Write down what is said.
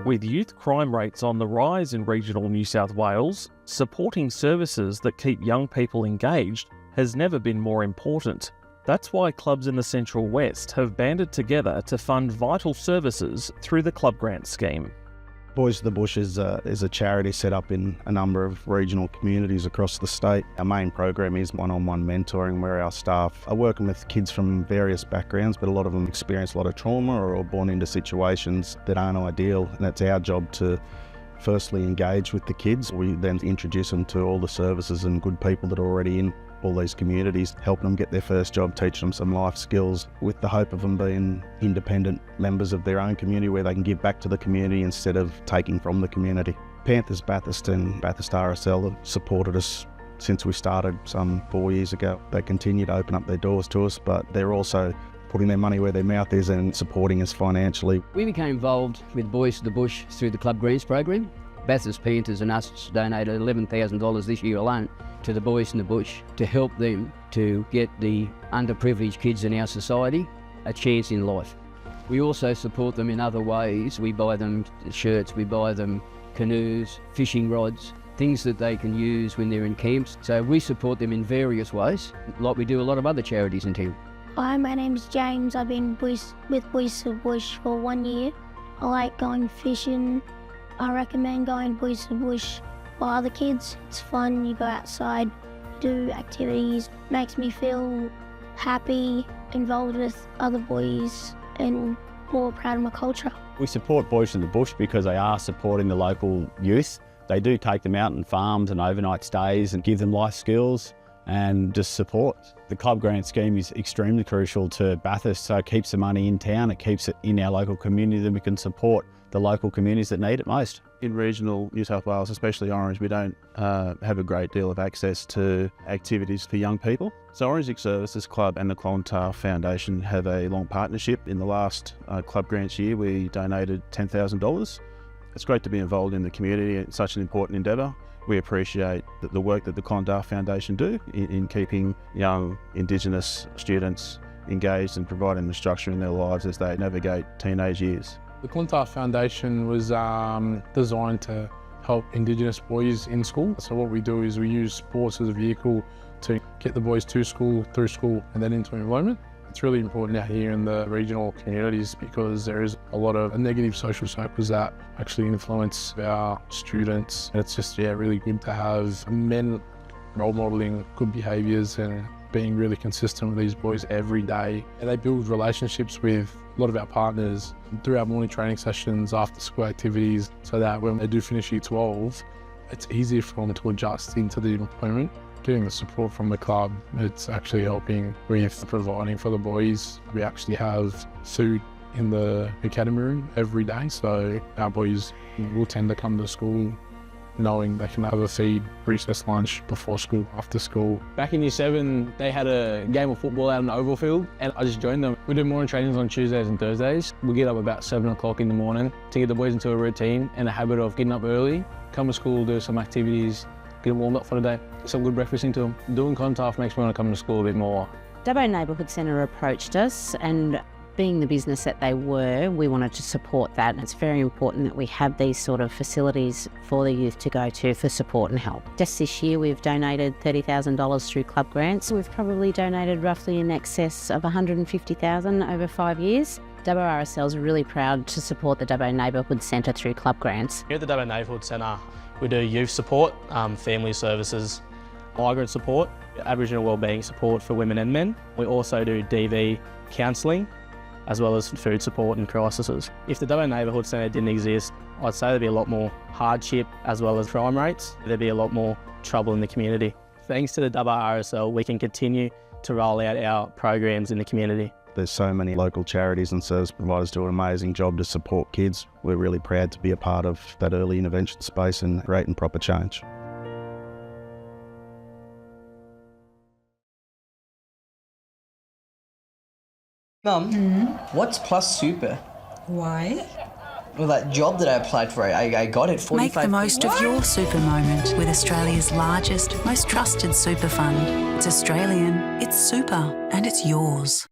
With youth crime rates on the rise in regional New South Wales, supporting services that keep young people engaged has never been more important. That's why clubs in the Central West have banded together to fund vital services through the ClubGRANTS scheme. Boys to the Bush is a charity set up in a number of regional communities across the state. Our main program is one-on-one mentoring, where our staff are working with kids from various backgrounds, but a lot of them experience a lot of trauma or are born into situations that aren't ideal, and it's our job to firstly engage with the kids. We then introduce them to all the services and good people that are already in all these communities, helping them get their first job, teaching them some life skills with the hope of them being independent members of their own community where they can give back to the community instead of taking from the community. Panthers Bathurst and Bathurst RSL have supported us since we started some 4 years ago. They continue to open up their doors to us, but they're also putting their money where their mouth is and supporting us financially. We became involved with Boys to the Bush through the ClubGRANTS program. Bathurst Panthers and us donated $11,000 this year alone to the Boys in the Bush to help them to get the underprivileged kids in our society a chance in life. We also support them in other ways. We buy them shirts, we buy them canoes, fishing rods, things that they can use when they're in camps. So we support them in various ways, like we do a lot of other charities in town. Hi, my name's James. I've been with Boys to the Bush for 1 year. I like going fishing. I recommend going Boys to the Bush for other kids. It's fun, you go outside, do activities, makes me feel happy, involved with other boys and more proud of my culture. We support Boys to the Bush because they are supporting the local youth. They do take them out on farms and overnight stays and give them life skills and just support. The ClubGRANTS scheme is extremely crucial to Bathurst, so it keeps the money in town, it keeps it in our local community, that we can support the local communities that need it most. In regional New South Wales, especially Orange, we don't have a great deal of access to activities for young people. So Orange Youth Services Club and the ClubTV Foundation have a long partnership. In the last ClubGRANTS year, we donated $10,000. It's great to be involved in the community. It's such an important endeavour. We appreciate the work that the ClubTV Foundation do in keeping young Indigenous students engaged and providing the structure in their lives as they navigate teenage years. The ClubTV Foundation was designed to help Indigenous boys in school. So what we do is we use sports as a vehicle to get the boys to school, through school, and then into employment. It's really important out here in the regional communities because there is a lot of negative social circles that actually influence our students. And it's just, really good to have men role modelling good behaviours and being really consistent with these boys every day. And they build relationships with a lot of our partners through our morning training sessions, after school activities, so that when they do finish year 12, it's easier for them to adjust into the employment. Getting the support from the club, it's actually helping with providing for the boys. We actually have food in the academy room every day, so our boys will tend to come to school knowing they can have a feed, recess lunch, before school, after school. Back in year 7, they had a game of football out on the oval field and I just joined them. We do morning trainings on Tuesdays and Thursdays. We get up about 7 o'clock in the morning to get the boys into a routine and a habit of getting up early, come to school, do some activities, get them warmed up for the day, get some good breakfast into them. Doing ClubTV makes me want to come to school a bit more. Dubbo Neighbourhood Centre approached us, and being the business that they were, we wanted to support that. It's very important that we have these sort of facilities for the youth to go to for support and help. Just this year we've donated $30,000 through ClubGRANTS. We've probably donated roughly in excess of $150,000 over 5 years. Dubbo RSL is really proud to support the Dubbo Neighbourhood Centre through ClubGRANTS. Here at the Dubbo Neighbourhood Centre, we do youth support, family services, migrant support, Aboriginal wellbeing support for women and men. We also do DV counselling, as well as food support and crises. If the Dubbo Neighbourhood Centre didn't exist, I'd say there'd be a lot more hardship as well as crime rates. There'd be a lot more trouble in the community. Thanks to the Dubbo RSL, we can continue to roll out our programs in the community. There's so many local charities and service providers do an amazing job to support kids. We're really proud to be a part of that early intervention space and creating proper change. Mum, what's Plus Super? Why? Well, that job that I applied for, I got it. 45. Make the most of your super moment with Australia's largest, most trusted super fund. It's Australian, it's super, and it's yours.